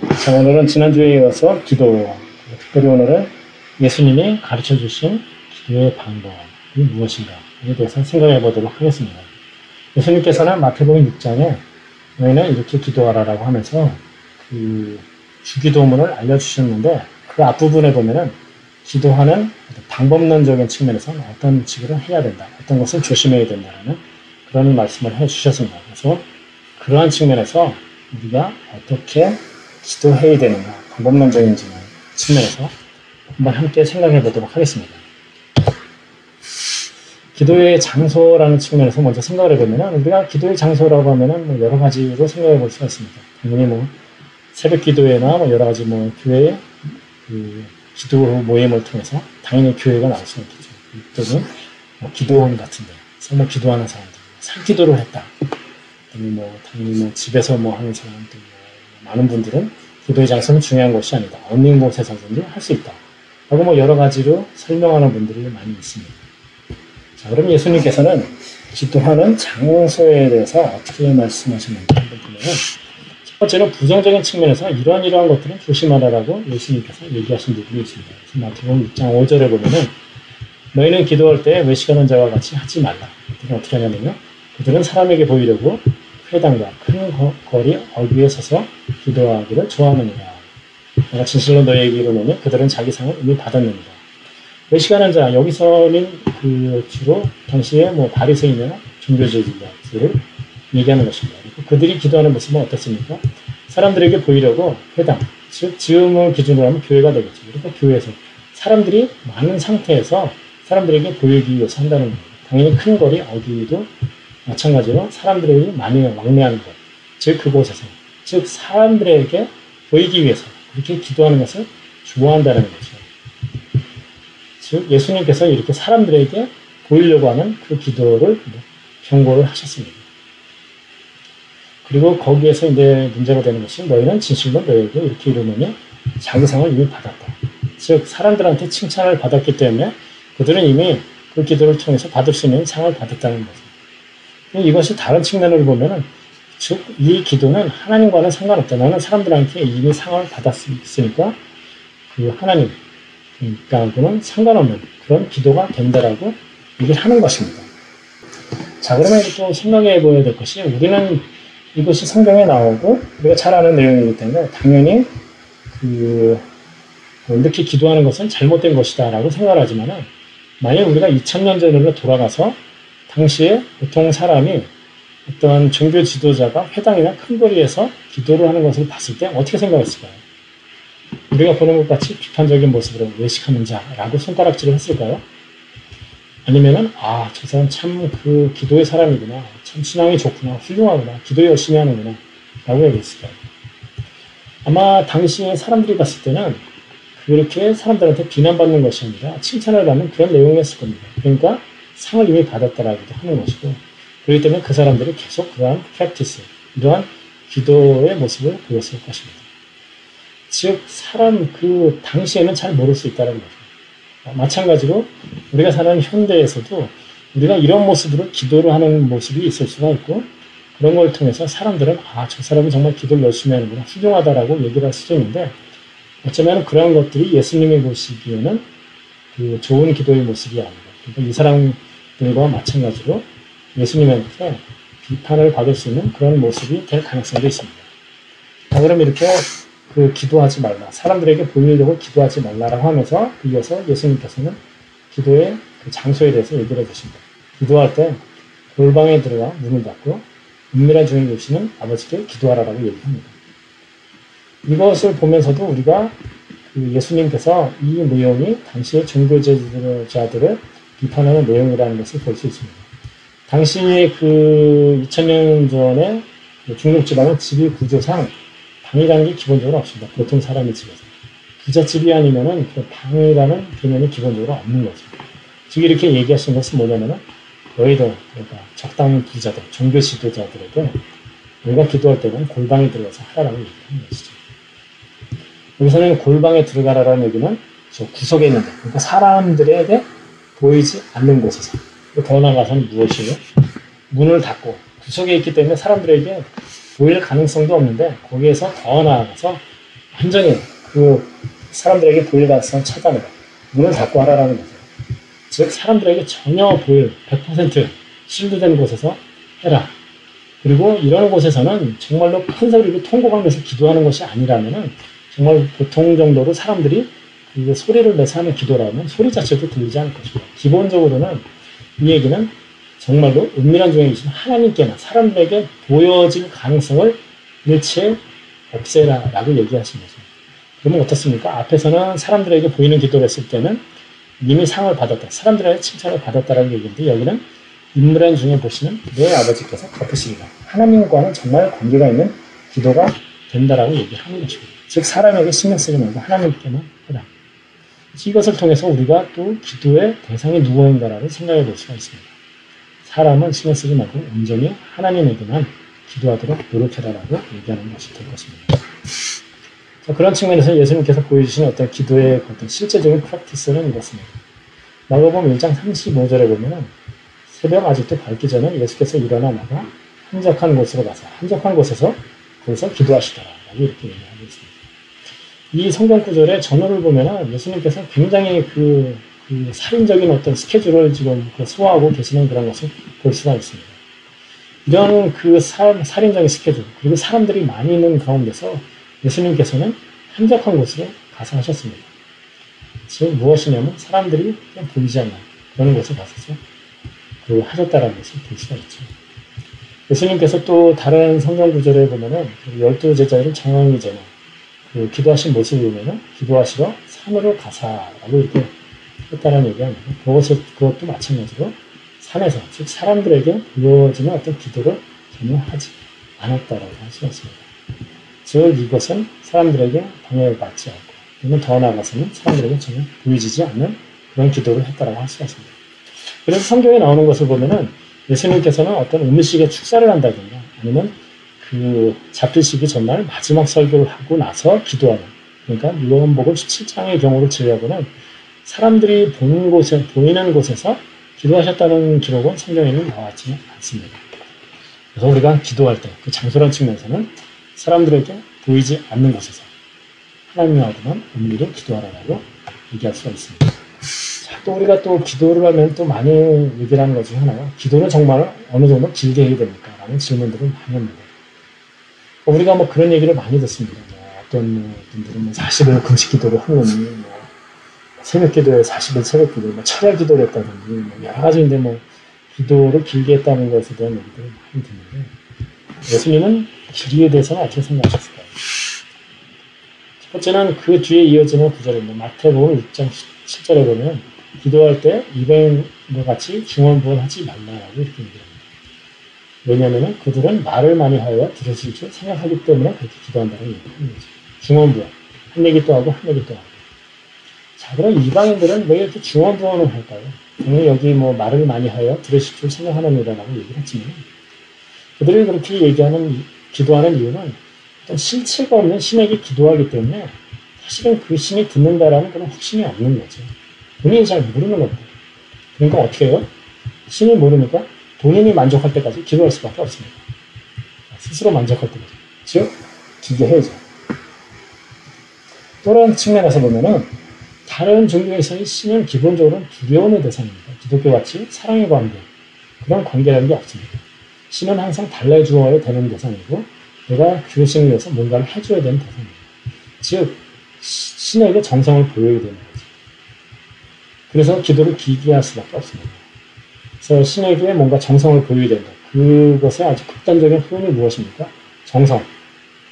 자, 오늘은 지난주에 이어서 기도, 특별히 오늘은 예수님이 가르쳐 주신 기도의 방법이 무엇인가에 대해서 생각해 보도록 하겠습니다. 예수님께서는 마태복음 6장에 너희는 이렇게 기도하라라고 하면서 그 주기도문을 알려주셨는데 그 앞부분에 보면은 기도하는 방법론적인 측면에서 어떤 식으로 해야 된다, 어떤 것을 조심해야 된다는 그런 말씀을 해 주셨습니다. 그래서 그러한 측면에서 우리가 어떻게 기도해야 되는가, 방법론적인 측면에서 한번 함께 생각해 보도록 하겠습니다. 기도의 장소라는 측면에서 먼저 생각을 해보면 우리가 기도의 장소라고 하면 여러 가지로 생각해 볼 수가 있습니다. 당연히 새벽 기도회나 여러 가지 교회 기도 모임을 통해서 당연히 교회가 나올 수 있겠죠. 또는 기도원 같은 데서 기도하는 사람들, 살기도를 했다. 당연히 집에서 하는 사람들, 많은 분들은 기도의 장소는 중요한 것이 아니다. 없는 곳에서든지 할 수 있다. 라고 여러 가지로 설명하는 분들이 많이 있습니다. 자, 그럼 예수님께서는 기도하는 장소에 대해서 어떻게 말씀하셨는지 한번 보면, 첫 번째는 부정적인 측면에서 이러한 것들은 조심하라라고 예수님께서 얘기하신 부분이 있습니다. 그래서 마태복음 6장 5절에 보면은 너희는 기도할 때 외식하는 자와 같이 하지 말라. 그들은 어떻게 하냐면요, 그들은 사람에게 보이려고 회당과 큰 거리 어귀에 서서 기도하기를 좋아하느니라. 내가 진실로 너희에게 이르노니 그들은 자기 상을 이미 받았느니라. 외식하는 자, 여기서는 주로 당시에 바리새인이나 종교제자들을 얘기하는 것입니다. 그들이 기도하는 모습은 어떻습니까? 사람들에게 보이려고 회당, 즉 지음을 기준으로 하면 교회가 되겠죠. 그러니까 교회에서 사람들이 많은 상태에서 사람들에게 보이기 위해서 한다는 겁니다. 당연히 큰 거리 어귀도 마찬가지로 사람들이 많이 왕래하는 곳, 즉 그곳에서, 즉 사람들에게 보이기 위해서 그렇게 기도하는 것을 좋아한다는 거죠. 즉 예수님께서 이렇게 사람들에게 보이려고 하는 그 기도를 경고를 하셨습니다. 그리고 거기에서 이제 문제가 되는 것이 너희는 진실로 너희에게 이렇게 이르노니 자기 상을 이미 받았다. 즉 사람들한테 칭찬을 받았기 때문에 그들은 이미 그 기도를 통해서 받을 수 있는 상을 받았다는 거죠. 이것이 다른 측면으로 보면은, 즉, 이 기도는 하나님과는 상관없다. 나는 사람들한테 이미 상을 받았으니까, 하나님, 그러니까는 상관없는 그런 기도가 된다라고 얘기를 하는 것입니다. 자, 그러면 또 생각해 보아야 될 것이, 우리는 이것이 성경에 나오고, 우리가 잘 아는 내용이기 때문에, 당연히, 이렇게 기도하는 것은 잘못된 것이다 라고 생각을 하지만은, 만약 우리가 2000년 전으로 돌아가서, 당시에 보통 사람이 어떤 종교 지도자가 회당이나 큰 거리에서 기도를 하는 것을 봤을 때 어떻게 생각했을까요? 우리가 보는 것 같이 비판적인 모습으로 외식하는 자라고 손가락질을 했을까요? 아니면은 저 사람 참 기도의 사람이구나, 참 신앙이 좋구나, 훌륭하구나, 기도 열심히 하는구나 라고 얘기했을까요? 아마 당시에 사람들이 봤을 때는 그렇게 사람들한테 비난받는 것이 아니라 칭찬을 받는 그런 내용이었을 겁니다. 그러니까 상을 이미 받았다라고도 하는 것이고, 그렇기 때문에 그 사람들이 계속 그러한 프랙티스, 이러한 기도의 모습을 보였을 것입니다. 즉, 당시에는 잘 모를 수 있다는 거죠. 마찬가지로 우리가 사는 현대에서도 우리가 이런 모습으로 기도를 하는 모습이 있을 수가 있고, 그런 걸 통해서 사람들은 저 사람은 정말 기도를 열심히 하는구나, 훌륭하다라고 얘기를 할 수도 있는데, 어쩌면 그런 것들이 예수님이 보시기에는 좋은 기도의 모습이 아니다. 그러니까 이 사람들과 마찬가지로 예수님한테 비판을 받을 수 있는 그런 모습이 될 가능성도 있습니다. 자, 그럼 이렇게 기도하지 말라, 사람들에게 보이려고 기도하지 말라라고 하면서 이어서 예수님께서는 기도의 장소에 대해서 얘기를 해주십니다. 기도할 때 골방에 들어가 문을 닫고 은밀한 중에 계시는 아버지께 기도하라라고 얘기합니다. 이것을 보면서도 우리가 예수님께서 이 내용이 당시의 종교제자들을 비판하는 내용이라는 것을 볼 수 있습니다. 당시에 2000년 전에 중국 지방은 집이 구조상 방이라는 게 기본적으로 없습니다. 보통 사람의 집에서. 부잣집이 아니면은 방이라는 개념이 기본적으로 없는 거죠. 즉, 이렇게 얘기하신 것은 뭐냐면은, 너희들, 그러니까 적당히 부자들, 종교 지도자들에게 너희가 기도할 때는 골방에 들어가서 하라라고 얘기하는 것이죠. 여기서는 골방에 들어가라라는 얘기는 저 구석에 있는데, 그러니까 사람들에게 보이지 않는 곳에서, 더 나아가서는 무엇이에요? 문을 닫고 구석에 있기 때문에 사람들에게 보일 가능성도 없는데, 거기에서 더 나아가서 완전히 그 사람들에게 보일 가능성을 차단해라. 문을 닫고 하라라는 거죠. 즉 사람들에게 전혀 보일 100% 실드된 곳에서 해라. 그리고 이런 곳에서는 정말로 큰 소리로 통곡하면서 기도하는 것이 아니라면은 정말 보통 정도로 사람들이 그 소리를 내서 하는 기도라면 소리 자체도 들리지 않을 것이고, 기본적으로는 이 얘기는 정말로 은밀한 중에 계신 하나님께나 사람들에게 보여질 가능성을 일체 없애라라고 얘기하신 거죠. 그러면 어떻습니까? 앞에서는 사람들에게 보이는 기도를 했을 때는 이미 상을 받았다, 사람들에게 칭찬을 받았다라는 얘기인데, 여기는 인물한 중에 보시는 내 아버지께서 갚으시리라. 하나님과는 정말 관계가 있는 기도가 된다라고 얘기하는 것이고, 즉 사람에게 신경 쓰지 말고 하나님께만 해라. 이것을 통해서 우리가 또 기도의 대상이 누구인가라고 생각해 볼 수가 있습니다. 사람은 신경 쓰지 말고 온전히 하나님에게만 기도하도록 노력해라라고 얘기하는 것이 될 것입니다. 자, 그런 측면에서 예수님께서 보여주신 어떤 기도의 어떤 실제적인 프랙티스는 이렇습니다. 마가복음 1장 35절에 보면은 새벽 아직도 밝기 전에 예수께서 일어나 나가 한적한 곳으로 가서 한적한 곳에서 거기서 기도하시더라라고 이렇게 얘기하고 있습니다. 이 성경 구절의 전후를 보면은 예수님께서 굉장히 그 살인적인 어떤 스케줄을 지금 소화하고 계시는 그런 것을 볼 수가 있습니다. 이런 그 살인적인 스케줄, 그리고 사람들이 많이 있는 가운데서 예수님께서는 한적한 곳으로 가서 하셨습니다. 즉 무엇이냐면 사람들이 그냥 보이지 않는 그런 곳에 가서 그 하셨다라는 것을 볼 수가 있죠. 예수님께서 또 다른 성경 구절에 보면은 12 제자를 정하기 전에 그 기도하신 모습을 보면은 기도하시러 산으로 가사라고 이렇게 했다는 얘기합니다. 그것도 마찬가지로 산에서, 즉 사람들에게 보여지는 어떤 기도를 전혀 하지 않았다라고 할 수가 있습니다. 즉 이것은 사람들에게 방해를 받지 않고, 그러면 더 나아가서는 사람들에게 전혀 보여지지 않는 그런 기도를 했다라고 할 수가 있습니다. 그래서 성경에 나오는 것을 보면은 예수님께서는 어떤 음식의 축사를 한다든가 아니면 그 잡히시기 전날 마지막 설교를 하고 나서 기도하는, 그러니까 요한복음 17장의 경우를 제외하고는 사람들이 보이는 곳에서 기도하셨다는 기록은 성경에는 나와있지 않습니다. 그래서 우리가 기도할 때 그 장소란 측면에서는 사람들에게 보이지 않는 곳에서 하나님하고만 은밀히 기도하라고 얘기할 수가 있습니다. 자, 또 우리가 또 기도를 하면 또 많이 얘기를 하는 것 중에 하나가, 기도는 정말 어느 정도 길게 해야 됩니까? 라는 질문들을 많이 합니다. 우리가 뭐 그런 얘기를 많이 듣습니다. 어떤 분들은 40일 금식 기도를 하느니, 새벽 기도에 40일 새벽 기도, 철야 기도를 했다든지, 여러 가지인데 기도를 길게 했다는 것에 대한 얘기들을 많이 듣는데, 예수님은 길이에 대해서는 어떻게 생각하셨을까요? 첫 번째는 그 뒤에 이어지는 구절입니다. 마태복음 6장 7절에 보면 기도할 때 이방인과 같이 중언부언하지 말라라고 이렇게 얘기합니다. 왜냐하면 그들은 말을 많이 하여 들으실 줄 생각하기 때문에 그렇게 기도한다는 얘기를 거죠. 중언부언, 한 얘기 또 하고 한 얘기 또 하고. 자, 그럼 이방인들은 왜 이렇게 중언부언을 할까요? 당연히 여기 말을 많이 하여 들으실 줄 생각하는 이라고 얘기를 했지만, 그들이 그렇게 기도하는 이유는 어떤 실체가 없는 신에게 기도하기 때문에 사실은 그 신이 듣는다라는 그런 확신이 없는 거죠. 본인이 잘 모르는 겁니다. 그러니까 어떻게 해요? 신을 모르니까 본인이 만족할 때까지 기도할 수밖에 없습니다. 스스로 만족할 때까지. 즉, 기계해야죠. 또 다른 측면에서 보면은 다른 종교에서의 신은 기본적으로 두려움의 대상입니다. 기독교같이 사랑의 관계, 그런 관계라는 게 없습니다. 신은 항상 달래주어야 되는 대상이고 내가 그 신을 위해서 뭔가를 해줘야 되는 대상입니다. 즉 신에게 정성을 보여야 되는 거죠. 그래서 기도를 길게 할 수밖에 없습니다. 그래서 신에게 뭔가 정성을 보여야 된다. 그것의 아주 극단적인 표현이 무엇입니까? 정성.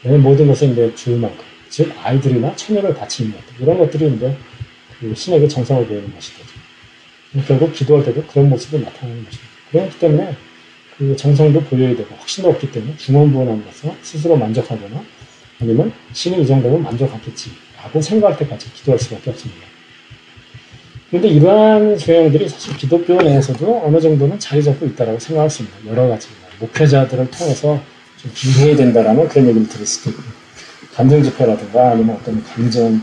내 모든 것에 이제 줄 만큼. 즉 아이들이나 처녀를 바치는 것. 이런 것들이 이제 그 신에게 정성을 보이는 것이 되죠. 결국 기도할 때도 그런 모습이 나타나는 것입니다. 그렇기 때문에 그 정성도 보여야 되고 확신도 없기 때문에 중언부언하는 것을 스스로 만족하거나 아니면 신이 이 정도면 만족하겠지 라고 생각할 때까지 기도할 수밖에 없습니다. 그런데 이러한 경향들이 사실 기독교 내에서도 어느 정도는 자리 잡고 있다고 생각할 수 있습니다. 여러 가지 목회자들을 통해서 좀 기도해야 된다라는 그런 얘기를 들을 수도 있고, 간증 집회라든가 아니면 어떤 간증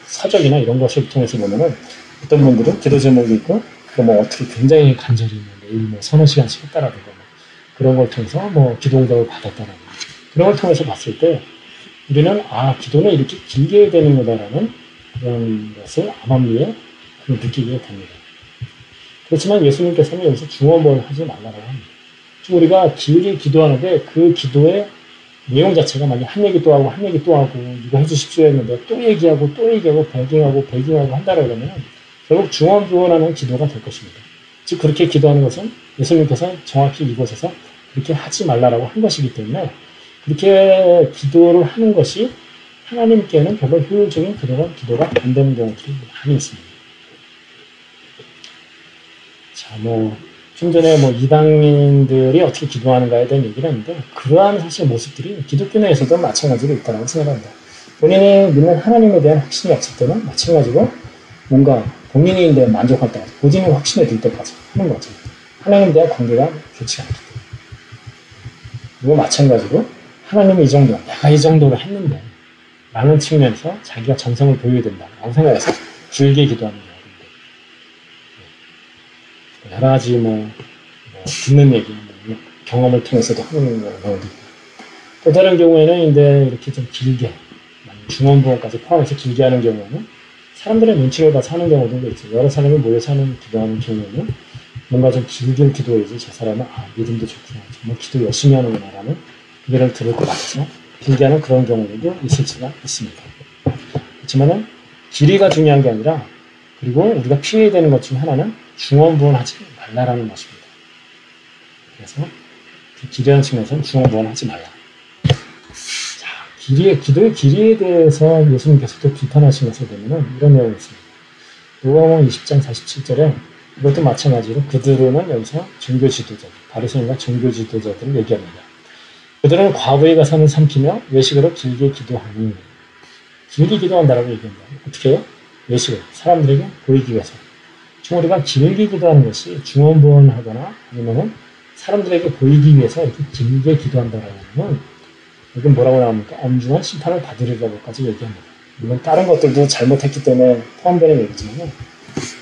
서적이나 이런 것을 통해서 보면은 어떤 분들은 기도 제목이 있고 어떻게 굉장히 간절히 매일 서너 시간씩 했다라든가 그런 걸 통해서 기도 응답을 받았다라는 그런 걸 통해서 봤을 때 우리는 기도는 이렇게 길게 해야 되는 거다라는 그런 것을 암암리에 느끼게 됩니다. 그렇지만 예수님께서는 여기서 중언부언을 하지 말라고 합니다. 우리가 길게 기도하는데 그 기도의 내용 자체가 만약 한 얘기 또 하고 한 얘기 또 하고 이거 해주십시오 했는데 또 얘기하고 베깅하고 한다고 그러면 결국 중언부언하는 기도가 될 것입니다. 즉 그렇게 기도하는 것은 예수님께서 정확히 이곳에서 그렇게 하지 말라라고 한 것이기 때문에 그렇게 기도를 하는 것이 하나님께는 별로 효율적인 기도가 안 되는 경우들이 많이 있습니다. 자, 좀 전에 이방인들이 어떻게 기도하는가에 대한 얘기를 했는데, 그러한 사실 모습들이 기독교 내에서도 마찬가지로 있다고 생각합니다. 본인이 믿는 하나님에 대한 확신이 없을 때는 마찬가지로 뭔가 본인이 만족할 때까지, 본인이 확신에 들 때까지 하는 거죠. 하나님에 대한 관계가 좋지 않기 때문에. 그리고 마찬가지로 하나님이 이 정도, 내가 이 정도를 했는데, 라는 측면에서 자기가 정성을 보여야 된다고 생각해서 길게 기도하는 거예요. 여러 가지 듣는 얘기, 경험을 통해서도 하는 경우도 있고. 또 다른 경우에는 이렇게 좀 길게, 중언부언까지 포함해서 길게 하는 경우에는 사람들의 눈치를 봐서 하는 경우도 있죠. 여러 사람이 모여서 기도하는 경우에는 뭔가 좀 길게 기도해야지 저 사람은 믿음도 좋구나, 정말 기도 열심히 하는구나 라는 의견을 들을 것 같아서 길게 하는 그런 경우도 있을 수가 있습니다. 그렇지만은 길이가 중요한 게 아니라, 그리고 우리가 피해야 되는 것 중에 하나는 중언부언하지 말라라는 것입니다. 그래서 길이라는 측면에서는 중언부언하지 말라. 자, 기도의 길이에 대해서 예수님께서도 비판하신 것을 보면 이런 내용이 있습니다. 요한복음 20장 47절에 이것도 마찬가지로 그들은 여기서 종교 지도자들, 바리새인과 종교 지도자들을 얘기합니다. 그들은 과부에 가서는 삼키며 외식으로 길게 기도하니, 길게 기도한다라고 얘기합니다. 어떻게 해요? 외식을 사람들에게 보이기 위해서. 우리가 길게 기도하는 것이 중언부언하거나 아니면은 사람들에게 보이기 위해서 이렇게 길게 기도한다라는 건 이건 뭐라고 나옵니까? 엄중한 심판을 받으리라고까지 얘기합니다. 물론 다른 것들도 잘못했기 때문에 포함되는 얘기지만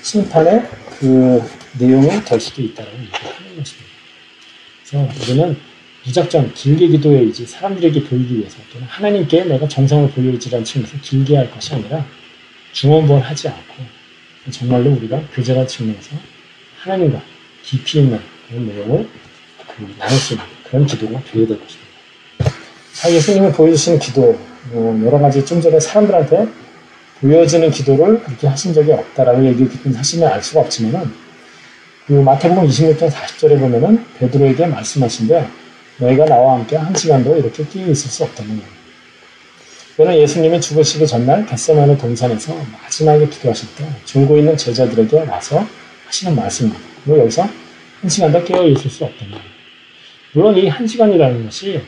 심판의 그 내용이 될 수도 있다라고 얘기하는 것입니다. 그래서 우리는 무작정 길게 기도해야지, 사람들에게 보이기 위해서 또는 하나님께 내가 정성을 보여야지라는 측면에서 길게 할 것이 아니라 중언부언하지 않고 정말로 우리가 교제라는 측면에서 하나님과 깊이 있는 그런 내용을 나눌 수 있는 그런 기도가 되어야 될 것입니다. 예수님이 보여주신 기도, 여러 가지 좀 전에 사람들한테 보여지는 기도를 그렇게 하신 적이 없다라고 얘기하시면 알 수가 없지만은, 마태복음 26장 40절에 보면은 베드로에게 말씀하신데, 너희가 나와 함께 한 시간도 이렇게 끼어 있을 수 없다는 거예요. 이거는 예수님이 죽으시기 전날 겟세마네 동산에서 마지막에 기도하실 때 졸고 있는 제자들에게 와서 하시는 말씀입니다. 그리고 여기서 한 시간도 깨어 있을 수 없다는 거예요. 물론 이 한 시간이라는 것이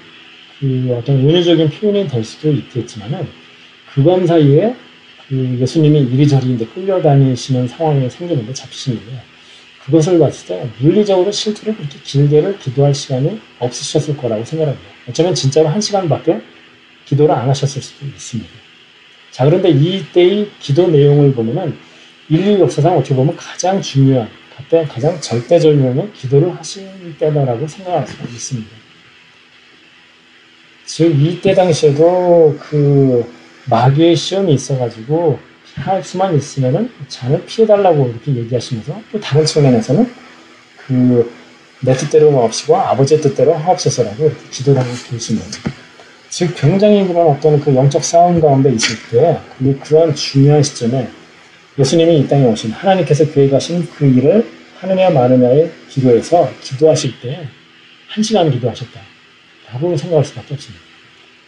어떤 은유적인 표현이 될 수도 있겠지만은, 그간 사이에 예수님이 이리저리 끌려다니시는 상황이 생기는데, 잡히시는데, 그것을 봤을 때 물리적으로 실제로 그렇게 길게를 기도할 시간이 없으셨을 거라고 생각합니다. 어쩌면 진짜로 한 시간밖에 기도를 안 하셨을 수도 있습니다. 자, 그런데 이때의 기도 내용을 보면은 인류 역사상 어떻게 보면 가장 중요한, 가장 절대절명의 기도를 하신 때다라고 생각할 수가 있습니다. 즉, 이때 당시에도 마귀의 시험이 있어가지고 할 수만 있으면은 잔을 피해달라고 이렇게 얘기하시면서, 또 다른 측면에서는 내 뜻대로 마옵시고 아버지의 뜻대로 하옵소서라고 이렇게 기도를 하고 계십니다. 즉, 굉장히 그런 어떤 영적 싸움 가운데 있을 때, 그런 중요한 시점에 예수님이 이 땅에 오신, 하나님께서 계획하신 그 일을 하느냐 마느냐의 기도에서 기도하실 때 1시간 기도하셨다 라고 생각할 수밖에 없습니다.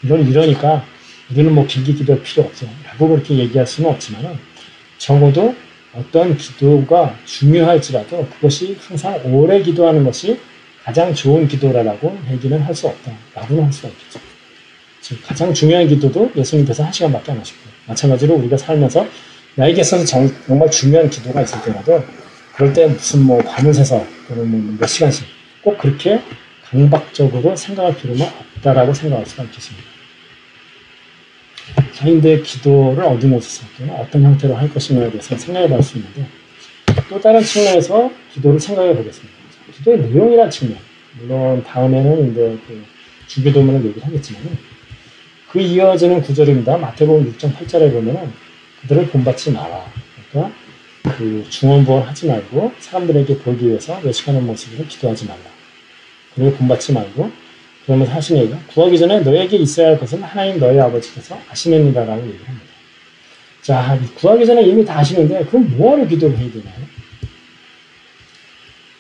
이러니까 우리는 길게 기도할 필요 없어 라고 그렇게 얘기할 수는 없지만, 적어도 어떤 기도가 중요할지라도 그것이 항상 오래 기도하는 것이 가장 좋은 기도라고 얘기는 할 수 없다 라고는 할 수가 있겠죠. 즉, 가장 중요한 기도도 예수님께서 1시간밖에 안 하셨고, 마찬가지로 우리가 살면서 나에게 있어서 정말 중요한 기도가 있을 때라도 그럴 때 무슨 밤을 새서 또는 몇 시간씩 꼭 그렇게 강박적으로 생각할 필요는 없다라고 생각할 수가 있겠습니다. 자인들의 기도를 어디 곳에서 또는 어떤 형태로 할 것인가에 대해서 생각해 볼 수 있는데, 또 다른 측면에서 기도를 생각해 보겠습니다. 기도의 내용이라는 측면, 물론 다음에는 주기도문을 얘기를 하겠지만, 그 이어지는 구절입니다. 마태복음 6장 8절에 보면은 그들을 본받지 마라. 그러니까 그 중언부언 하지 말고 사람들에게 보이기 위해서 외식하는 모습으로 기도하지 말라. 그리고 본받지 말고 그러면서 하시는 얘기가 구하기 전에 너에게 있어야 할 것은 하나님 너희 아버지께서 아시느니라라고 얘기를 합니다. 자, 구하기 전에 이미 다 아시는데 그럼 뭐하러 기도를 해야 되나요?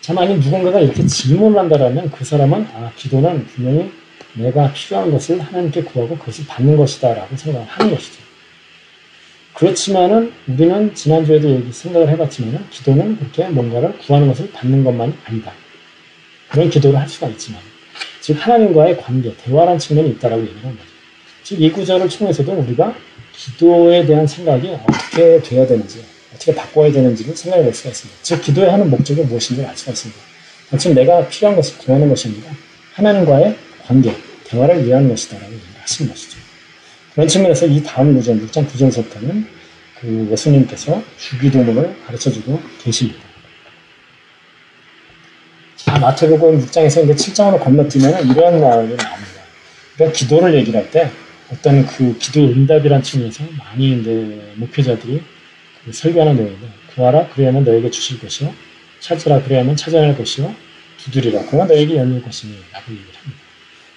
자, 만약 누군가가 이렇게 질문을 한다면 그 사람은 기도는 분명히 내가 필요한 것을 하나님께 구하고 그것을 받는 것이다 라고 생각을 하는 것이죠. 그렇지만은 우리는 지난주에도 생각을 해봤지만은 기도는 그렇게 뭔가를 구하는 것을 받는 것만이 아니다. 그런 기도를 할 수가 있지만 즉 하나님과의 관계, 대화라는 측면이 있다라고 얘기를 하는 거죠. 즉 이 구절을 통해서도 우리가 기도에 대한 생각이 어떻게 돼야 되는지 어떻게 바꿔야 되는지를 생각해 볼 수가 있습니다. 즉 기도에 하는 목적이 무엇인지를 알 수가 있습니다. 단순히 내가 필요한 것을 구하는 것이 아니라 하나님과의 관계, 대화를 위한 것이다라고 얘기를 하시는 것이죠. 그런 측면에서 이 다음 구절, 6장 9절부터는 그 예수님께서 주기도문을 가르쳐주고 계십니다. 자, 마태복음 6장에서 이제 7장으로 건너뛰면 이러한 말이 나옵니다. 그러니까 기도를 얘기를 할 때 어떤 그 기도 응답이라는 측면에서 많이 이제 목회자들이 그 설교하는 내용인데 구하라 그리하면 너에게 주실 것이요 찾으라 그리하면 찾아낼 것이요 두드리라 그러면 너에게 열릴 것이니 라고 얘기를 합니다.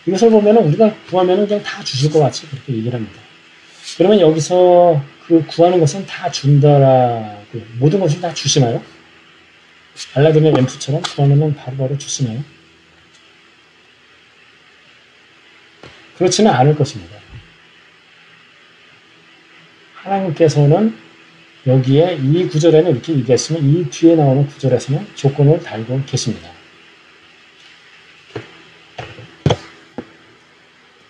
이것을 보면 우리가 구하면 그냥 다 주실 것 같이 그렇게 얘기를 합니다. 그러면 여기서 그 구하는 것은 다 준다라고 모든 것을 다 주시나요? 알라딘의 램프처럼 구하면 바로바로 주시나요? 그렇지는 않을 것입니다. 하나님께서는 여기에 이 구절에는 이렇게 얘기했으면 이 뒤에 나오는 구절에서는 조건을 달고 계십니다.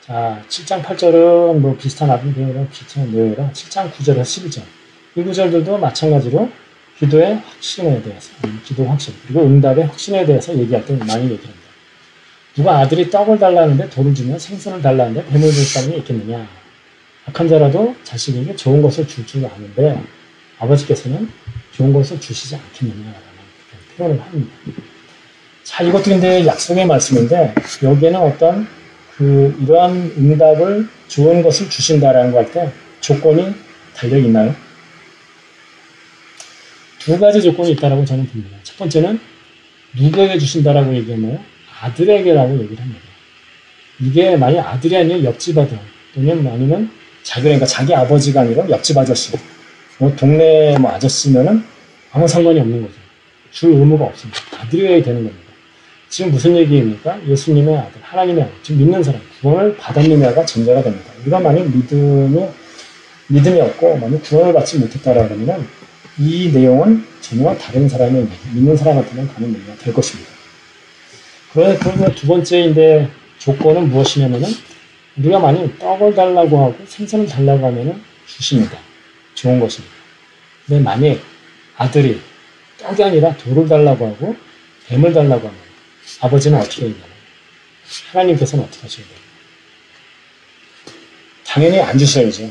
자, 7장 8절은 뭐 비슷한 내용이랑 비슷한 내용이라 7장 9절에서 11절 이 구절들도 마찬가지로 기도의 확신에 대해서 기도 확신 그리고 응답의 확신에 대해서 얘기할 때 많이 얘기합니다. 누가 아들이 떡을 달라는데 돌을 주면 생선을 달라는데 뱀을 줄 사람이 있겠느냐. 악한 자라도 자식에게 좋은 것을 줄 줄 아는데 아버지께서는 좋은 것을 주시지 않겠느냐라는 표현을 합니다. 자, 이것도 근데 약속의 말씀인데 여기에는 어떤 이러한 응답을 좋은 것을 주신다라는 거 할 때 조건이 달려 있나요? 두 가지 조건이 있다라고 저는 봅니다. 첫 번째는 누구에게 주신다라고 얘기했나요? 아들에게라고 얘기를 합니다. 이게 만약 아들이 아니라 옆집 아들 또는 아니면 그러니까 자기 아버지가 아니라 옆집 아저씨 뭐 동네 뭐 아저씨면은 아무 상관이 없는 거죠. 줄 의무가 없습니다. 아들이어야 되는 겁니다. 지금 무슨 얘기입니까? 예수님의 아들, 하나님의 아들, 지금 믿는 사람, 구원을 받았느냐가 전제가 됩니다. 우리가 만약 믿음이 없고 만약 구원을 받지 못했다라면 이 내용은 전혀 다른 사람의 얘기, 믿는 사람한테만 가는 얘기가 될 것입니다. 그러면 두 번째인데 조건은 무엇이냐면은 우리가 만약 떡을 달라고 하고 생선을 달라고 하면은 주십니다. 좋은 것입니다. 근데 만약 아들이 떡이 아니라 돌을 달라고 하고 뱀을 달라고 하면 아버지는 어떻게 했냐면 하나님께서는 어떻게 하셔야 돼요? 당연히 안 주셔야죠.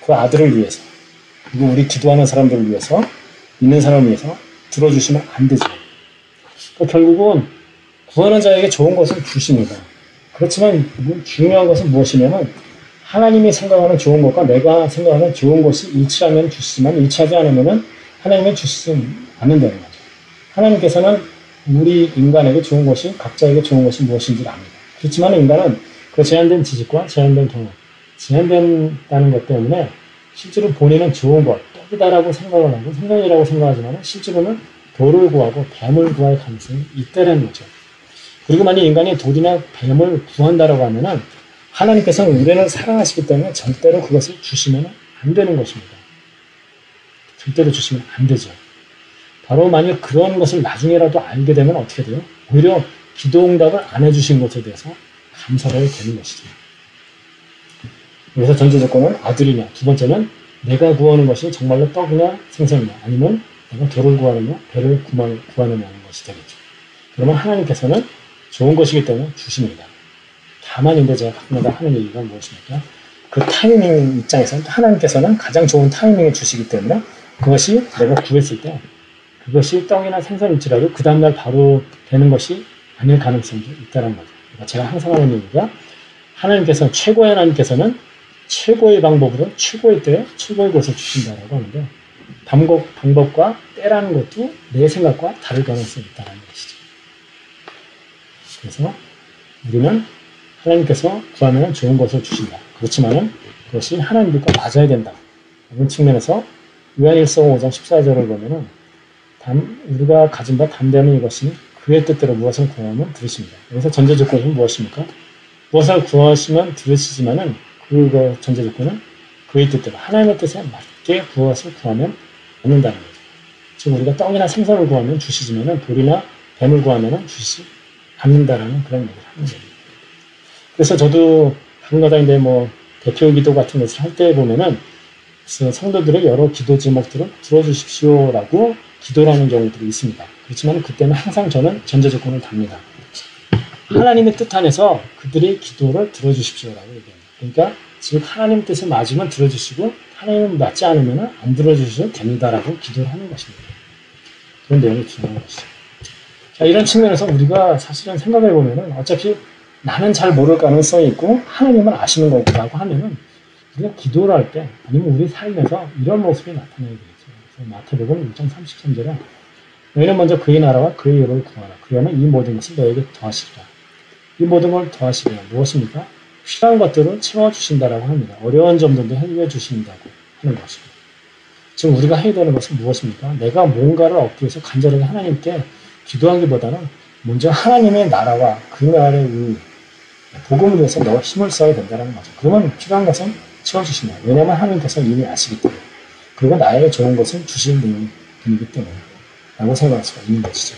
그 아들을 위해서 그리고 우리 기도하는 사람들을 위해서 믿는 사람을 위해서 들어주시면 안 되죠. 그러니까 결국은 구하는 자에게 좋은 것을 주십니다. 그렇지만 중요한 것은 무엇이냐면 하나님이 생각하는 좋은 것과 내가 생각하는 좋은 것이 일치하면 주시지만 일치하지 않으면 하나님이 주시지 않는다는 거죠. 하나님께서는 우리 인간에게 좋은 것이 각자에게 좋은 것이 무엇인지를 압니다. 그렇지만 인간은 그 제한된 지식과 제한된 경험, 제한된다는 것 때문에 실제로 본인은 좋은 것, 떡이다라고 생각을 하고 생명이라고 생각하지만 실제로는 돌을 구하고 뱀을 구할 가능성이 있다는 거죠. 그리고 만약 인간이 돌이나 뱀을 구한다라고 하면은 하나님께서는 우리를 사랑하시기 때문에 절대로 그것을 주시면 안 되는 것입니다. 절대로 주시면 안 되죠. 바로 만약 그런 것을 나중에라도 알게 되면 어떻게 돼요? 오히려 기도 응답을 안 해주신 것에 대해서 감사를 해야 되는 것이죠. 그래서 전제 조건은 아들이냐, 두 번째는 내가 구하는 것이 정말로 떡이냐 생선이냐 아니면 내가 돌을 구하느냐 배를 구하느냐는 것이 되겠죠. 그러면 하나님께서는 좋은 것이기 때문에 주십니다. 다만 이제 제가 가끔마다 하는 얘기가 무엇입니까? 그 타이밍 입장에서는 하나님께서는 가장 좋은 타이밍에 주시기 때문에 그것이 내가 구했을 때 그것이 떡이나 생선일지라도 그 다음날 바로 되는 것이 아닐 가능성이 있다는 거죠. 그러니까 제가 항상 하는 얘기가 하나님께서는 최고의 하나님께서는 최고의 방법으로 최고의 때에 최고의 것을 주신다라고 하는데 방법과 때라는 것도 내 생각과 다를 가능성이 있다는 것이죠. 그래서 우리는 하나님께서 구하면 좋은 것을 주신다. 그렇지만은 그것이 하나님과 맞아야 된다. 이런 측면에서 요한일서 5장 14절을 보면은 우리가 가진 바 담대함은 이것이니 그의 뜻대로 무엇을 구하면 들으십니다. 여기서 전제 조건이 무엇입니까? 무엇을 구하시면 들으시지만은 그 전제 조건은 그의 뜻대로 하나님의 뜻에 맞게 무엇을 구하면 얻는다는 거죠. 즉 우리가 떡이나 생선을 구하면 주시지만은 돌이나 뱀을 구하면은 주시지 않는다라는 그런 얘기를 하는 거예요. 그래서 저도 가끔가다인데 뭐 대표 기도 같은 것을 할 때 보면은 성도들의 여러 기도 제목들을 들어주십시오라고 기도라는 경우들이 있습니다. 그렇지만 그때는 항상 저는 전제 조건을 답니다. 하나님의 뜻 안에서 그들의 기도를 들어주십시오라고 얘기합니다. 그러니까 즉 하나님 뜻에 맞으면 들어주시고 하나님은 맞지 않으면 안 들어주셔도 됩니다라고 기도를 하는 것입니다. 그런 내용이 중요한 것이죠. 자, 이런 측면에서 우리가 사실은 생각해 보면은 어차피 나는 잘 모를 가능성이 있고 하나님은 아시는 거라고 하면은 우리가 기도를 할 때 아니면 우리 삶에서 이런 모습이 나타나게 되죠. 그래서 마태복음 1장 33절에 너희는 먼저 그의 나라와 그의 의를 구하라. 그러면 이 모든 것을 너에게 더하시리라. 이 모든 걸 더하시리라. 무엇입니까? 필요한 것들을 채워주신다라고 합니다. 어려운 점들도 해결해 주신다고 하는 것입니다. 지금 우리가 해야 되는 것은 무엇입니까? 내가 뭔가를 얻기 위해서 간절하게 하나님께 기도하기보다는 먼저 하나님의 나라와 그 나라의 의, 복음을 위해서 너 힘을 써야 된다는 거죠. 그러면 필요한 것은 채워주신다. 왜냐하면 하나님께서 이미 아시기 때문에. 그리고 나에게 좋은 것을 주시는 분이기 때문에. 라고 생각할 수가 있는 것이죠.